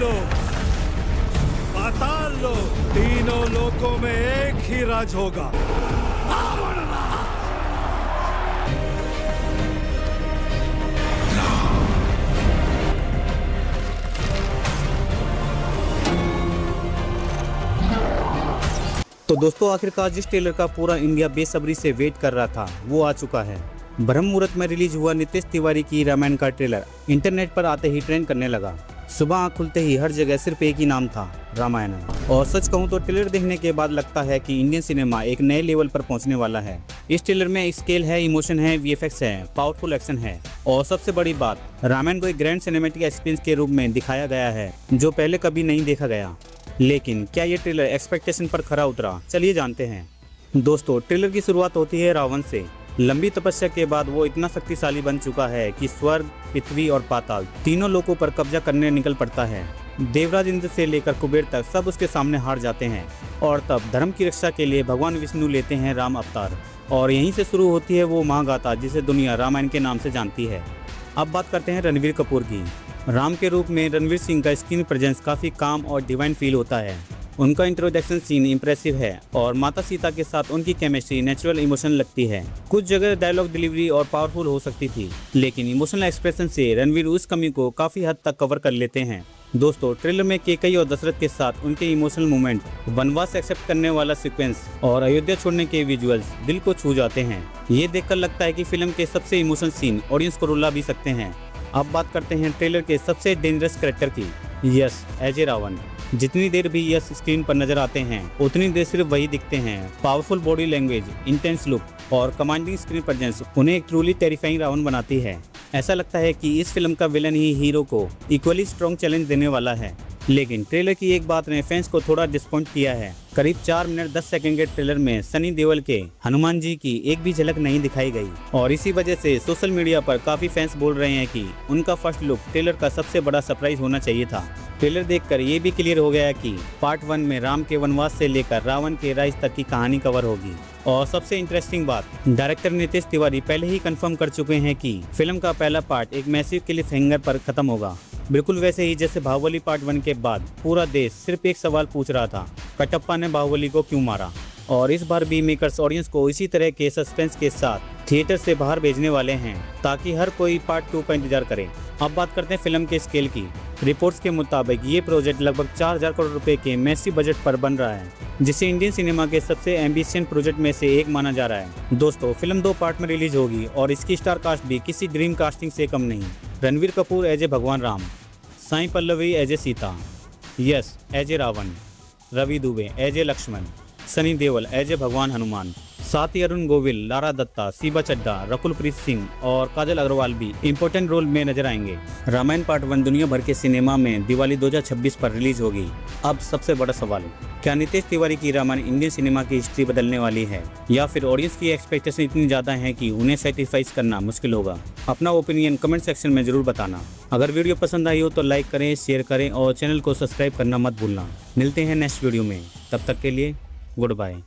लोक, पाताल लोक, तीनों लोकों में एक ही राज होगा, रावण राज। तो दोस्तों आखिरकार जिस ट्रेलर का पूरा इंडिया बेसब्री से वेट कर रहा था वो आ चुका है। ब्रह्म मुहूर्त में रिलीज हुआ नितेश तिवारी की रामायण का ट्रेलर इंटरनेट पर आते ही ट्रेंड करने लगा। सुबह आँख खुलते ही हर जगह सिर्फ एक ही नाम था, रामायण। और सच कहूँ तो ट्रेलर देखने के बाद लगता है कि इंडियन सिनेमा एक नए लेवल पर पहुंचने वाला है। इस ट्रेलर में स्केल है, इमोशन है, वीएफएक्स है, पावरफुल एक्शन है और सबसे बड़ी बात, रामायण को एक ग्रैंड सिनेमैटिक एक्सपीरियंस के रूप में दिखाया गया है जो पहले कभी नहीं देखा गया। लेकिन क्या ये ट्रेलर एक्सपेक्टेशन पर खरा उतरा? चलिए जानते हैं। दोस्तों ट्रेलर की शुरुआत होती है रावण से। लंबी तपस्या के बाद वो इतना शक्तिशाली बन चुका है कि स्वर्ग, पृथ्वी और पाताल तीनों लोगों पर कब्जा करने निकल पड़ता है। देवराज इंद्र से लेकर कुबेर तक सब उसके सामने हार जाते हैं और तब धर्म की रक्षा के लिए भगवान विष्णु लेते हैं राम अवतार। और यहीं से शुरू होती है वो महागाथा जिसे दुनिया रामायण के नाम से जानती है। अब बात करते हैं रणवीर कपूर की। राम के रूप में रणवीर सिंह का स्क्रीन प्रेजेंस काफ़ी काम और डिवाइन फील होता है। उनका इंट्रोडक्शन सीन इंप्रेसिव है और माता सीता के साथ उनकी केमिस्ट्री नेचुरल इमोशन लगती है। कुछ जगह डायलॉग डिलीवरी और पावरफुल हो सकती थी, लेकिन इमोशनल एक्सप्रेशन से रणवीर उस कमी को काफ़ी हद तक कवर कर लेते हैं। दोस्तों ट्रेलर में केकई और दशरथ के साथ उनके इमोशनल मोमेंट, वनवास एक्सेप्ट करने वाला सीक्वेंस और अयोध्या छोड़ने के विजुअल्स दिल को छू जाते हैं। ये देखकर लगता है कि फिल्म के सबसे इमोशनल सीन ऑडियंस को रुला भी सकते हैं। अब बात करते हैं ट्रेलर के सबसे डेंजरस कैरेक्टर की, यश एज ए रावण। जितनी देर भी यश स्क्रीन पर नजर आते हैं उतनी देर सिर्फ वही दिखते हैं। Powerful body language, intense look और कमांडिंग स्क्रीन प्रेजेंस उन्हें एक ट्रूली टेरिफाइंग रावण बनाती है। ऐसा लगता है कि इस फिल्म का विलन ही हीरो को इक्वली स्ट्रॉन्ग चैलेंज देने वाला है। लेकिन ट्रेलर की एक बात ने फैंस को थोड़ा डिसअपॉइंट किया है। करीब 4 मिनट 10 सेकंड के ट्रेलर में सनी देओल के हनुमान जी की एक भी झलक नहीं दिखाई गई और इसी वजह से सोशल मीडिया पर काफी फैंस बोल रहे हैं कि उनका फर्स्ट लुक ट्रेलर का सबसे बड़ा सरप्राइज होना चाहिए था। ट्रेलर देखकर ये भी क्लियर हो गया है कि पार्ट 1 में राम के वनवास से लेकर रावण के राज तक की कहानी कवर होगी। और सबसे इंटरेस्टिंग बात, डायरेक्टर नितेश तिवारी पहले ही कंफर्म कर चुके हैं कि फिल्म का पहला पार्ट एक मैसिव क्लिफ हैंगर पर खत्म होगा। बिल्कुल वैसे ही जैसे बाहुबली पार्ट 1 के बाद पूरा देश सिर्फ एक सवाल पूछ रहा था, कटप्पा ने बाहुबली को क्यों मारा। और इस बार भी मेकर्स ऑडियंस को इसी तरह के सस्पेंस के साथ थिएटर से बाहर भेजने वाले हैं ताकि हर कोई पार्ट 2 का इंतजार करे। अब बात करते हैं फिल्म के स्केल की। रिपोर्ट्स के मुताबिक ये प्रोजेक्ट लगभग 4000 करोड़ रुपए के मैसिव बजट पर बन रहा है, जिसे इंडियन सिनेमा के सबसे एम्बिशियस प्रोजेक्ट में से एक माना जा रहा है। दोस्तों फिल्म 2 पार्ट में रिलीज होगी और इसकी स्टार कास्ट भी किसी ड्रीम कास्टिंग से कम नहीं। Ranveer Kapoor as a Bhagwan Ram, Sai Pallavi as a Sita, Yash as a Ravan, Ravi Dubey as a Lakshman, Sunny Deol as a Bhagwan Hanuman, साथ ही अरुण गोविल, लारा दत्ता, शिवा चड्ढा, रकुलप्रीत सिंह और काजल अग्रवाल भी इम्पोर्टेंट रोल में नजर आएंगे। रामायण पार्ट 1 दुनिया भर के सिनेमा में दिवाली 2026 पर रिलीज होगी। अब सबसे बड़ा सवाल, क्या नितेश तिवारी की रामायण इंडियन सिनेमा की हिस्ट्री बदलने वाली है या फिर ऑडियंस की एक्सपेक्टेशन इतनी ज़्यादा है कि उन्हें सेटिस्फाइज करना मुश्किल होगा? अपना ओपिनियन कमेंट सेक्शन में जरूर बताना। अगर वीडियो पसंद आई हो तो लाइक करें, शेयर करें और चैनल को सब्सक्राइब करना मत भूलना। मिलते हैं नेक्स्ट वीडियो में, तब तक के लिए गुड बाय।